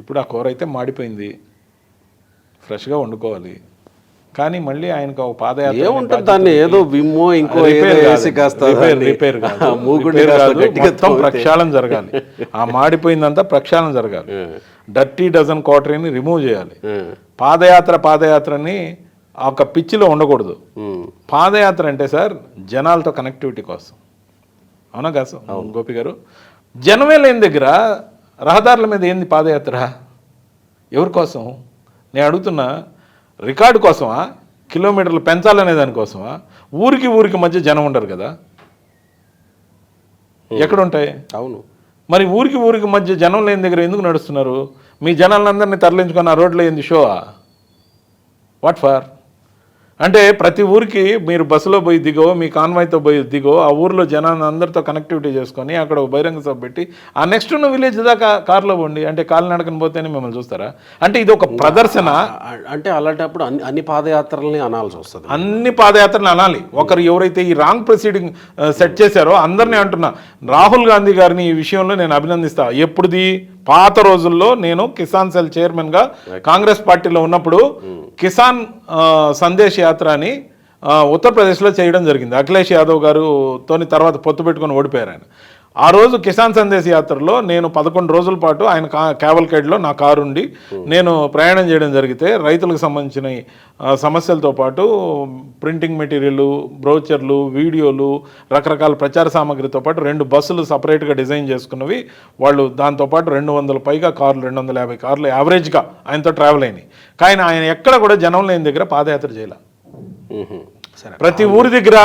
[SPEAKER 3] ఇప్పుడు ఆ కూర అయితే మాడిపోయింది, ఫ్రెష్గా వండుకోవాలి. కానీ మళ్ళీ ఆయనకు ఒక పాదయాత్ర
[SPEAKER 2] ఏముంటుంది దాన్ని ఏదో విమ్మో ఇంకో
[SPEAKER 3] రిపేర్ మొత్తం ప్రక్షాళన జరగాలి. ఆ మాడిపోయిందంతా ప్రక్షాళన జరగాలి. డర్టీ డజన్ క్వార్టరీని రిమూవ్ చేయాలి. పాదయాత్రని ఒక పిచ్చిలో ఉండకూడదు. పాదయాత్ర అంటే సార్ జనాలతో కనెక్టివిటీ కోసం. అవునా కాదు సార్ గోపి గారు? జనమే లేని దగ్గర రహదారుల మీద ఏంది పాదయాత్ర? ఎవరి కోసం? నేను అడుగుతున్నా, రికార్డు కోసమా? కిలోమీటర్లు పెంచాలనే దానికోసమా? ఊరికి మధ్య జనం ఉండరు కదా, ఎక్కడుంటాయి?
[SPEAKER 2] అవును.
[SPEAKER 3] మరి ఊరికి మధ్య జనం లేని దగ్గర ఎందుకు నడుస్తున్నారు? మీ జనాలందరినీ తరలించుకొని ఆ రోడ్లో ఏంది షో? What for? అంటే ప్రతి ఊరికి మీరు బస్సులో పోయి దిగో, మీ కాన్వాయ్తో పోయి దిగో, ఆ ఊర్లో జనాన్ని అందరితో కనెక్టివిటీ చేసుకొని అక్కడ ఒక బహిరంగ సభ పెట్టి ఆ నెక్స్ట్ ఉన్న విలేజ్ దాకా కార్లో పోండి అంటే కాలినడకని పోతేనే మిమ్మల్ని చూస్తారా? అంటే ఇది ఒక ప్రదర్శన.
[SPEAKER 2] అంటే అలాంటప్పుడు అన్ని పాదయాత్రల్ని అనాల్సి వస్తుంది.
[SPEAKER 3] అన్ని పాదయాత్రలు అనాలి. ఒకరు ఎవరైతే ఈ రాంగ్ ప్రొసీడింగ్ సెట్ చేశారో అందరినీ అంటున్నా, రాహుల్ గాంధీ గారిని ఈ విషయంలో నేను అభినందిస్తా. ఎప్పుడుది? పాత రోజుల్లో నేను కిసాన్ సెల్ చైర్మన్గా కాంగ్రెస్ పార్టీలో ఉన్నప్పుడు కిసాన్ సందేశ్ యాత్ర అని ఉత్తరప్రదేశ్లో చేయడం జరిగింది. అఖిలేష్ యాదవ్ గారుతోని తర్వాత పొత్తు పెట్టుకొని ఓడిపోయారు ఆయన. ఆ రోజు కిసాన్ సందేశ్ యాత్రలో నేను 11 రోజుల పాటు ఆయన క్యావల్కేడ్లో నా కారు ఉండి నేను ప్రయాణం చేయడం జరిగితే రైతులకు సంబంధించిన సమస్యలతో పాటు ప్రింటింగ్ మెటీరియల్, బ్రోచర్లు, వీడియోలు, రకరకాల ప్రచార సామాగ్రితో పాటు 2 బస్సులు సపరేట్గా డిజైన్ చేసుకున్నవి వాళ్ళు. దాంతోపాటు 200 పైగా కార్లు, 250 కార్లు యావరేజ్గా ఆయనతో ట్రావెల్ అయినాయి. కానీ ఆయన ఎక్కడ కూడా జనం లేని దగ్గర పాదయాత్ర చేయాల. ప్రతి ఊరి దగ్గర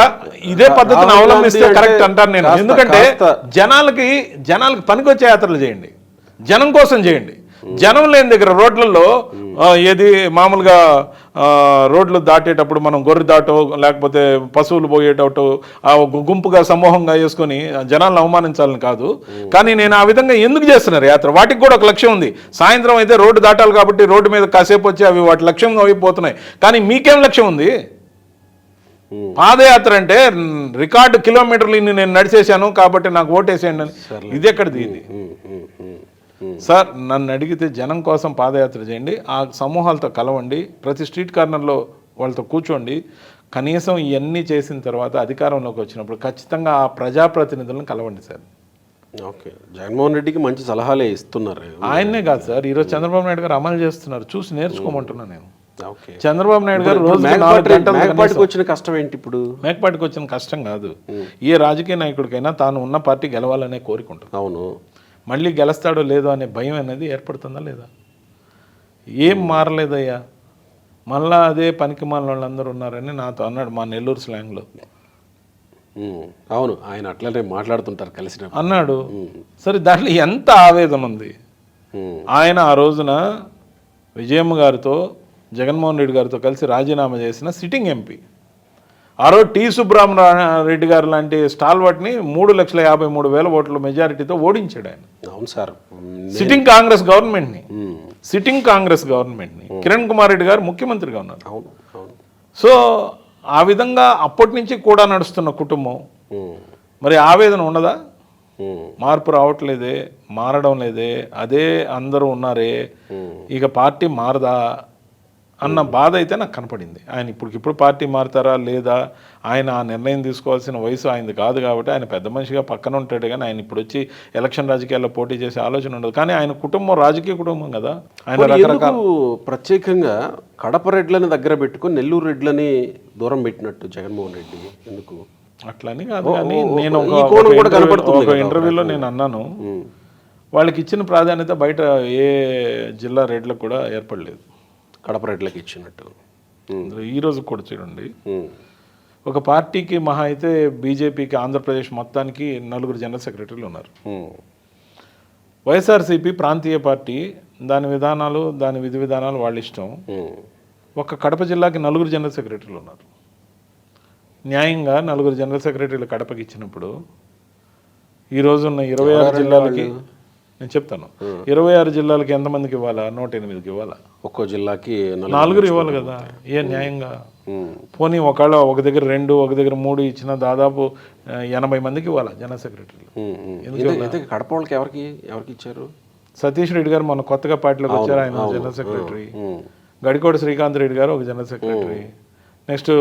[SPEAKER 3] ఇదే పద్ధతిని అవలంబిస్తే కరెక్ట్ అంటాను నేను. ఎందుకంటే జనాలకి పనికొచ్చే యాత్రలు చేయండి, జనం కోసం చేయండి. జనం లేని దగ్గర రోడ్లలో ఏది మామూలుగా రోడ్లు దాటేటప్పుడు మనం గొర్రె దాటో లేకపోతే పశువులు పోయేటట్టు గుంపుగా సమూహంగా వేసుకొని జనాలను అవమానించాలని కాదు. కానీ నేను ఆ విధంగా ఎందుకు చేస్తున్నారు యాత్ర? వాటికి కూడా ఒక లక్ష్యం ఉంది. సాయంత్రం అయితే రోడ్డు దాటాలి కాబట్టి రోడ్డు మీద కాసేపు వచ్చి అవి వాటి లక్ష్యం అయిపోతున్నాయి. కానీ మీకేం లక్ష్యం ఉంది? పాదయాత్ర అంటే రికార్డు కిలోమీటర్లు ఇన్ని నేను నడిచేశాను కాబట్టి నాకు ఓటేసేయండి అని. ఇది ఎక్కడిది ఇది? సార్ నన్ను అడిగితే జనం కోసం పాదయాత్ర చేయండి, ఆ సమూహాలతో కలవండి, ప్రతి స్ట్రీట్ కార్నర్లో వాళ్ళతో కూర్చోండి. కనీసం ఇవన్నీ చేసిన తర్వాత అధికారంలోకి వచ్చినప్పుడు ఖచ్చితంగా ఆ ప్రజాప్రతినిధులను కలవండి సార్.
[SPEAKER 2] ఓకే, జగన్మోహన్ రెడ్డికి మంచి సలహాలే ఇస్తున్నారు.
[SPEAKER 3] ఆయన్నే కాదు సార్, ఈరోజు చంద్రబాబు నాయుడు గారు అమలు చేస్తున్నారు, చూసి నేర్చుకోమంటున్నా నేను. చంద్రబాబు నాయుడు గారు రోజు
[SPEAKER 2] మేకపాటికి వచ్చిన కష్టం ఏంటి? ఇప్పుడు
[SPEAKER 3] మేకపాటికి వచ్చిన కష్టం కాదు, ఏ రాజకీయ నాయకుడికైనా తాను ఉన్న పార్టీ గెలవాలనే కోరిక ఉంటుంది.
[SPEAKER 2] అవును,
[SPEAKER 3] మళ్ళీ గెలుస్తాడో లేదో అనే భయం అనేది ఏర్పడుతుందా లేదా? ఏం మారలేదయ్యా, మళ్ళా అదే పనికి మాలిన వాళ్ళందరూ ఉన్నారని నాతో అన్నాడు మా నెల్లూరు స్లాంగ్లో.
[SPEAKER 2] అవును, ఆయన అట్లనే మాట్లాడుతుంటారు కలిసి
[SPEAKER 3] అన్నాడు. సరే, దాంట్లో ఎంత ఆవేదన ఉంది. ఆయన ఆ రోజున విజయమ్మ గారితో జగన్మోహన్ రెడ్డి గారితో కలిసి రాజీనామా చేసిన సిట్టింగ్ ఎంపీ. ఆ రోజు టి సుబ్రహ్మణ్యారెడ్డి గారు లాంటి స్టాల్వర్ట్ని 3,53,000 ఓట్ల మెజారిటీతో ఓడించాడు ఆయన.
[SPEAKER 2] అవును సార్,
[SPEAKER 3] సిట్టింగ్ కాంగ్రెస్ గవర్నమెంట్ని కిరణ్ కుమార్ రెడ్డి గారు ముఖ్యమంత్రిగా ఉన్నారు.
[SPEAKER 2] అవును అవును.
[SPEAKER 3] సో ఆ విధంగా అప్పటి నుంచి కూడా నడుస్తున్న కుటుంబం మరి ఆవేదన ఉండదా? మార్పు రావట్లేదే, మారడం లేదే, అదే అందరూ ఉన్నారే, ఇక పార్టీ మారదా అన్న బాధ అయితే నాకు కనపడింది. ఆయన ఇప్పుడు పార్టీ మారుతారా లేదా, ఆయన ఆ నిర్ణయం తీసుకోవాల్సిన వయసు ఆయనది కాదు కాబట్టి ఆయన పెద్ద మనిషిగా పక్కన ఉంటాడు. కానీ ఆయన ఇప్పుడు వచ్చి ఎలక్షన్ రాజకీయాల్లో పోటీ చేసే ఆలోచన ఉండదు. కానీ ఆయన కుటుంబం రాజకీయ కుటుంబం కదా. ఆయన రకరకాల
[SPEAKER 2] ప్రత్యేకంగా కడప రెడ్లని దగ్గర పెట్టుకుని నెల్లూరు రెడ్లని దూరం పెట్టినట్టు జగన్మోహన్ రెడ్డి ఎందుకు?
[SPEAKER 3] అట్లని కాదు, కానీ నేను ఒక ఇంటర్వ్యూలో నేను అన్నాను, వాళ్ళకి ఇచ్చిన ప్రాధాన్యత బయట ఏ జిల్లా రెడ్లకు కూడా ఏర్పడలేదు,
[SPEAKER 2] కడప రెడ్లకి ఇచ్చినట్టు.
[SPEAKER 3] ఈరోజు కూడా చూడండి, ఒక పార్టీకి మహా అయితే బీజేపీకి ఆంధ్రప్రదేశ్ మొత్తానికి 4 జనరల్ సెక్రటరీలు ఉన్నారు. వైఎస్ఆర్సీపీ ప్రాంతీయ పార్టీ, దాని విధానాలు దాని విధి విధానాలు వాళ్ళ ఇష్టం. ఒక కడప జిల్లాకి 4 జనరల్ సెక్రటరీలు ఉన్నారు. న్యాయంగా 4 జనరల్ సెక్రటరీలు కడపకి ఇచ్చినప్పుడు ఈరోజున్న 26 జిల్లాలకి నేను చెప్తాను, 26 జిల్లాలకి ఎంతమందికి ఇవ్వాలా? 108కి ఇవ్వాలా? ఒక్కో జిల్లాకి 4 ఇవ్వాలి కదా. ఏ న్యాయంగా? పోనీ ఒకవేళ ఒక దగ్గర 2, ఒక దగ్గర 3 ఇచ్చినా దాదాపు 80 మందికి ఇవ్వాలా జనరల్ సెక్రటరీలు.
[SPEAKER 2] కడప వాళ్ళకి ఎవరికి ఇచ్చారు?
[SPEAKER 3] సతీష్ రెడ్డి గారు మొన్న కొత్తగా పార్టీలోకి వచ్చారు, ఆయన జనరల్ సెక్రటరీ. గడికోట శ్రీకాంత్ రెడ్డి గారు ఒక general secretary, next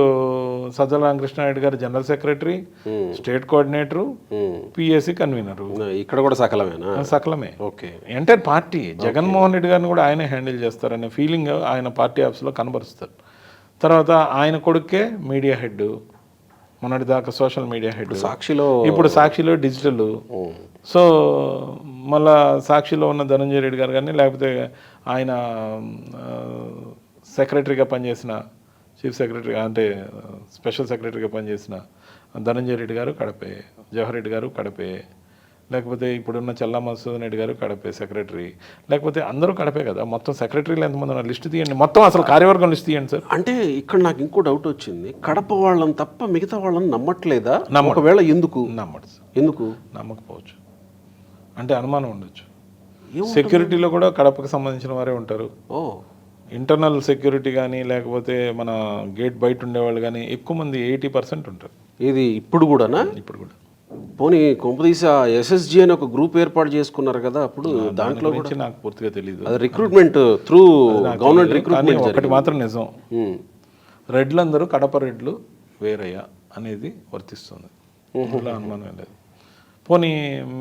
[SPEAKER 3] Sajjala Ramakrishna Reddy గారు general secretary, state coordinator, PSC convenor.
[SPEAKER 2] ఇక్కడ కూడా సకలమేనా?
[SPEAKER 3] సకలమే.
[SPEAKER 2] Okay.
[SPEAKER 3] Entire party Jaganmohan Reddy గారిని కూడా ఆయనే హ్యాండిల్ చేస్తారనే ఫీలింగ్ ఆయన పార్టీ ఆఫీస్లో కనబరుస్తారు. తర్వాత ఆయన కొడుకే మీడియా హెడ్, మొన్నటి దాకా సోషల్ మీడియా హెడ్,
[SPEAKER 2] సాక్షిలో
[SPEAKER 3] ఇప్పుడు సాక్షిలో డిజిటల్. సో మళ్ళా సాక్షిలో ఉన్న ధనంజయ రెడ్డి గారు కానీ, లేకపోతే ఆయన సెక్రటరీగా పనిచేసిన చీఫ్ సెక్రటరీ అంటే స్పెషల్ సెక్రటరీగా పనిచేసిన ధనంజయ రెడ్డి గారు కడపే, జవహర్ రెడ్డి గారు కడపే, లేకపోతే ఇప్పుడున్న చల్లా మధుసూదన్ రెడ్డి గారు కడపే సెక్రటరీ, లేకపోతే అందరూ కడపే కదా. మొత్తం సెక్రటరీలు ఎంతమంది ఉన్నారు లిస్ట్ తీయండి, మొత్తం అసలు కార్యవర్గం లిస్ట్ తీయండి సార్.
[SPEAKER 2] అంటే ఇక్కడ నాకు ఇంకో డౌట్ వచ్చింది, కడప వాళ్ళని తప్ప మిగతా వాళ్ళని నమ్మట్లేదా? ఒకవేళ ఎందుకు
[SPEAKER 3] నమ్మడు సార్?
[SPEAKER 2] ఎందుకు
[SPEAKER 3] నమ్మకపోవచ్చు అంటే అనుమానం ఉండొచ్చు. సెక్యూరిటీలో కూడా కడపకు సంబంధించిన వారే ఉంటారు.
[SPEAKER 2] ఓ
[SPEAKER 3] ఇంటర్నల్ సెక్యూరిటీ కానీ, లేకపోతే మన గేట్ బయట ఉండేవాళ్ళు కానీ ఎక్కువ మంది 80% ఉంటారు.
[SPEAKER 2] ఇది ఇప్పుడు కూడానా?
[SPEAKER 3] ఇప్పుడు కూడా.
[SPEAKER 2] పోనీ కొంపదీసి ఎస్ఎస్జి అని ఒక గ్రూప్ ఏర్పాటు చేసుకున్నారు కదా, అప్పుడు దాంట్లో
[SPEAKER 3] గురించి నాకు పూర్తిగా తెలియదు.
[SPEAKER 2] అది రిక్రూట్మెంట్ త్రూ గవర్నమెంట్ రిక్రూట్మెంట్.
[SPEAKER 3] ఒకటి మాత్రం నిజం, రెడ్లందరూ కడప రెడ్లు వేరయ్యా అనేది వర్తిస్తుంది, ఇంట్లో అనుమానం లేదు. పోనీ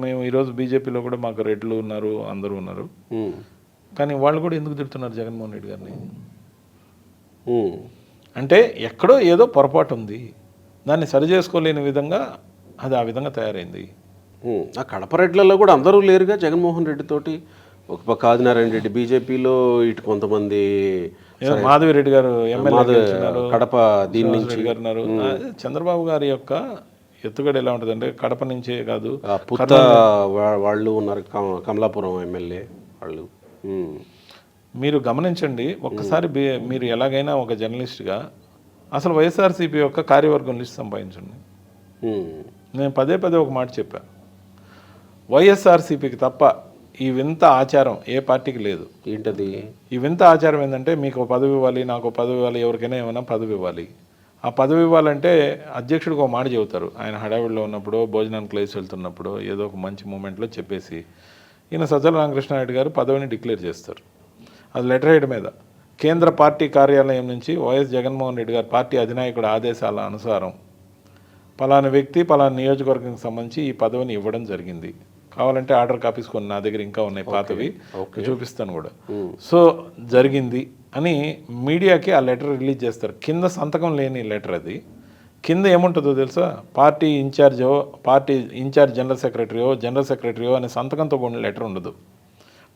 [SPEAKER 3] మేము ఈరోజు బీజేపీలో కూడా మాకు రెడ్లు ఉన్నారు, అందరూ ఉన్నారు, కానీ వాళ్ళు కూడా ఎందుకు తిడుతున్నారు జగన్మోహన్ రెడ్డి గారిని? అంటే ఎక్కడో ఏదో పొరపాటు ఉంది, దాన్ని సరి చేసుకోలేని విధంగా అది ఆ విధంగా తయారైంది.
[SPEAKER 2] ఆ కడప రెడ్లలో కూడా అందరూ లేరుగా జగన్మోహన్ రెడ్డి తోటి. ఒక పక్క ఆదినారాయణ రెడ్డి బీజేపీలో, ఇటు కొంతమంది
[SPEAKER 3] మాధవి రెడ్డి గారు ఎమ్మెల్యే
[SPEAKER 2] కడప దీని నుంచి
[SPEAKER 3] గారు ఉన్నారు. చంద్రబాబు గారి యొక్క ఎత్తుగడ ఎలా ఉంటుంది అంటే కడప నుంచే కాదు,
[SPEAKER 2] పుత్త వాళ్ళు ఉన్నారు, కమలాపురం ఎమ్మెల్యే వాళ్ళు.
[SPEAKER 3] మీరు గమనించండి ఒక్కసారి, మీరు ఎలాగైనా ఒక జర్నలిస్ట్గా అసలు వైఎస్ఆర్సీపీ యొక్క కార్యవర్గం లిస్ట్ సంపాదించండి. నేను పదే పదే ఒక మాట చెప్పాను, వైఎస్ఆర్సీపీకి తప్ప ఈ వింత ఆచారం ఏ పార్టీకి లేదు.
[SPEAKER 2] ఏంటది?
[SPEAKER 3] ఈ వింత ఆచారం ఏంటంటే మీకు పదవి ఇవ్వాలి, నాకు పదవి ఇవ్వాలి, ఎవరికైనా ఏమైనా పదవి ఇవ్వాలి. ఆ పదవి ఇవ్వాలంటే అధ్యక్షుడికి ఒక మాట చెబుతారు, ఆయన హడావిడిలో ఉన్నప్పుడు, భోజనానికి లేచి వెళ్తున్నప్పుడు, ఏదో ఒక మంచి మూమెంట్లో చెప్పేసి ఈయన సజ్జల రామకృష్ణారెడ్డి గారు పదవిని డిక్లేర్ చేస్తారు. అది లెటర్ హెడ్ మీద కేంద్ర పార్టీ కార్యాలయం నుంచి వైఎస్ జగన్మోహన్ రెడ్డి గారు పార్టీ అధినాయకుడు ఆదేశాల అనుసారం పలానా వ్యక్తి పలానా నియోజకవర్గానికి సంబంధించి ఈ పదవిని ఇవ్వడం జరిగింది, కావాలంటే ఆర్డర్ కాపీస్ కొన్ని నా దగ్గర ఇంకా ఉన్నాయి పాతవి, చూపిస్తాను కూడా. సో జరిగింది అని మీడియాకి ఆ లెటర్ రిలీజ్ చేస్తారు. కింద సంతకం లేని లెటర్ అది. కింద ఏముంటుందో తెలుసా? పార్టీ ఇన్ఛార్జో, పార్టీ ఇన్ఛార్జ్ జనరల్ సెక్రటరీయో అనే సంతకంతో కూడిన లెటర్ ఉండదు.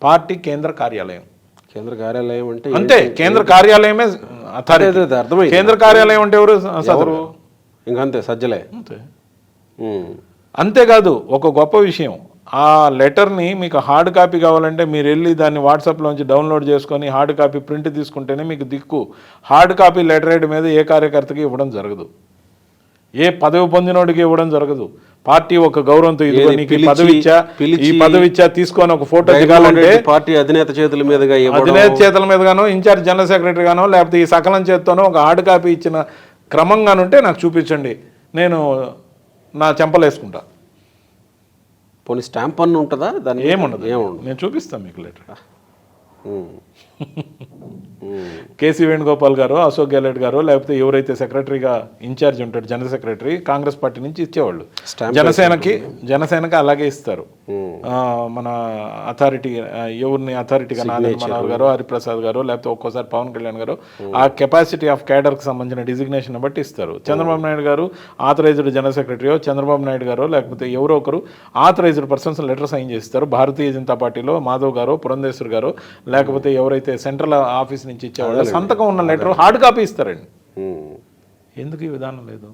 [SPEAKER 3] పార్టీ కేంద్ర కార్యాలయం.
[SPEAKER 2] కేంద్ర కార్యాలయం అంటే
[SPEAKER 3] అంతే, కేంద్ర కార్యాలయమే
[SPEAKER 2] అర్థమైంది.
[SPEAKER 3] కేంద్ర కార్యాలయం అంటే ఎవరు?
[SPEAKER 2] ఇంకంతే, సజ్జలే.
[SPEAKER 3] అంతేకాదు ఒక గొప్ప విషయం, ఆ లెటర్ని మీకు హార్డ్ కాపీ కావాలంటే మీరు వెళ్ళి దాన్ని వాట్సాప్లోంచి డౌన్లోడ్ చేసుకొని హార్డ్ కాపీ ప్రింట్ తీసుకుంటేనే మీకు దిక్కు. హార్డ్ కాపీ లెటర్ హెడ్ మీద ఏ కార్యకర్తకి ఇవ్వడం జరగదు, ఏ పదవి పొందినోడికి ఇవ్వడం జరగదు. పార్టీ ఒక గౌరవంతో పదవి ఇచ్చా తీసుకొని ఒక ఫోటో దిగాలంటే
[SPEAKER 2] పార్టీ అధినేత చేతుల మీదుగా,
[SPEAKER 3] అధినేత చేతుల మీదుగానో, ఇన్ఛార్జ్ జనరల్ సెక్రటరీ గానో, లేకపోతే ఈ సకలం చేత్తోనో ఒక హార్డ్ కాపీ ఇచ్చిన క్రమంగానుంటే నాకు చూపించండి, నేను నా చెంపలు వేసుకుంటా.
[SPEAKER 2] పోనీ స్టాంప్ అన్న ఉంటుందా? దాన్ని
[SPEAKER 3] ఏముండదు, నేను చూపిస్తాను మీకు లెటర్. కేసీ వేణుగోపాల్ గారు, అశోక్ గెహ్లోట్ గారు, లేకపోతే ఎవరైతే సెక్రటరీగా ఇన్ఛార్జ్ ఉంటాడు జనరల్ సెక్రటరీ, కాంగ్రెస్ పార్టీ నుంచి ఇచ్చేవాళ్ళు. జనసేనకి అలాగే ఇస్తారు. మన అథారిటీ, ఎవరిని అథారిటీగా నారాయణ మనోహర్ గారు, హరిప్రసాద్ గారు, లేకపోతే ఒక్కోసారి పవన్ కళ్యాణ్ గారు, ఆ కెపాసిటీ ఆఫ్ క్యాడర్కి సంబంధించిన డిజిగ్నేషన్ బట్టి ఇస్తారు. చంద్రబాబు నాయుడు గారు ఆథరైజ్డ్ జనరల్ సెక్రటరీయో, చంద్రబాబు నాయుడు గారు లేకపోతే ఎవరో ఒకరు ఆథరైజ్డ్ పర్సన్స్ లెటర్ సైన్ చేస్తారు. భారతీయ జనతా పార్టీలో మాధవ్ గారు, పురంధేశ్వర్ గారు, లేకపోతే ఎవరైతే సెంట్రల్ ఆఫీస్ నుంచి ఇచ్చేవాళ్ళు సంతకం ఉన్న లెటర్ హార్డ్ కాపీ ఇస్తారండి. ఎందుకు ఈ విధానం లేదు?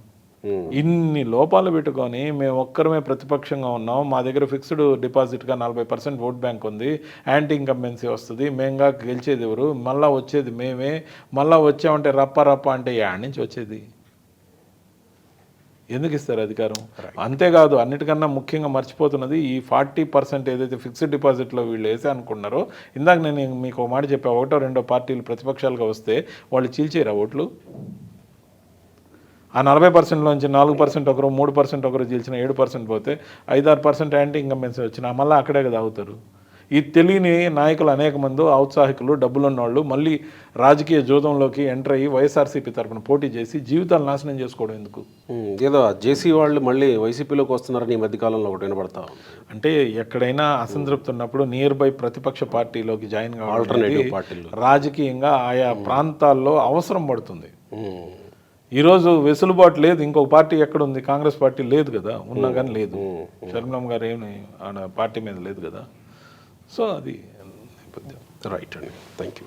[SPEAKER 3] ఇన్ని లోపాలు పెట్టుకొని మేము ఒక్కరమే ప్రతిపక్షంగా ఉన్నాం, మా దగ్గర ఫిక్స్డ్ డిపాజిట్గా 40% ఓట్ బ్యాంక్ ఉంది, యాంటీ ఇన్కంబెన్సీ వస్తుంది, మేంగా గెలిచేది ఎవరు, మళ్ళా వచ్చేది మేమే, మళ్ళా వచ్చామంటే రప్ప అంటే యాడ్ నుంచి వచ్చేది? ఎందుకు ఇస్తారు అధికారం? అంతేకాదు, అన్నిటికన్నా ముఖ్యంగా మర్చిపోతున్నది ఈ 40% ఏదైతే ఫిక్స్డ్ డిపాజిట్లో వీళ్ళు వేసే అనుకున్నారో, ఇందాక నేను మీకు ఒక మాట చెప్పా, ఒకటో రెండో పార్టీలు ప్రతిపక్షాలుగా వస్తే వాళ్ళు చీల్చేరా ఓట్లు? ఆ 40%లోంచి 4% ఒకరు, 3% ఒకరు చీల్చిన 7% పోతే 5-6% యాంటీ ఇన్కంబెన్సీ వచ్చినా మళ్ళీ అక్కడే కదా అవుతారు. ఈ తెలియని నాయకులు అనేక మంది ఔత్సాహికులు డబ్బులున్న వాళ్ళు మళ్ళీ రాజకీయ జూదంలోకి ఎంటర్ అయ్యి వైఎస్ఆర్సీపీ తరఫున పోటీ చేసి జీవితాలు నాశనం చేసుకోవడం ఎందుకు?
[SPEAKER 2] ఏదో జేసీ వాళ్ళు మళ్ళీ వైసీపీలోకి వస్తున్నారని ఈ మధ్య కాలంలో ఒకటి వినబడతా ఉంది.
[SPEAKER 3] అంటే ఎక్కడైనా అసంతృప్తి ఉన్నప్పుడు నియర్ బై ప్రతిపక్ష పార్టీలోకి జాయిన్
[SPEAKER 2] ఆల్టర్నేటివ్
[SPEAKER 3] కావడం
[SPEAKER 2] పార్టీలు
[SPEAKER 3] రాజకీయంగా ఆయా ప్రాంతాల్లో అవసరం పడుతుంది. ఈరోజు వెసులుబాటు లేదు. ఇంకొక పార్టీ ఎక్కడ ఉంది? కాంగ్రెస్ పార్టీ లేదు కదా, ఉన్నా కానీ లేదు. షర్మిలమ్మ గారు ఏమి పార్టీ మీద లేదు కదా. సో అది
[SPEAKER 2] రైట్ అండి, థ్యాంక్ యూ.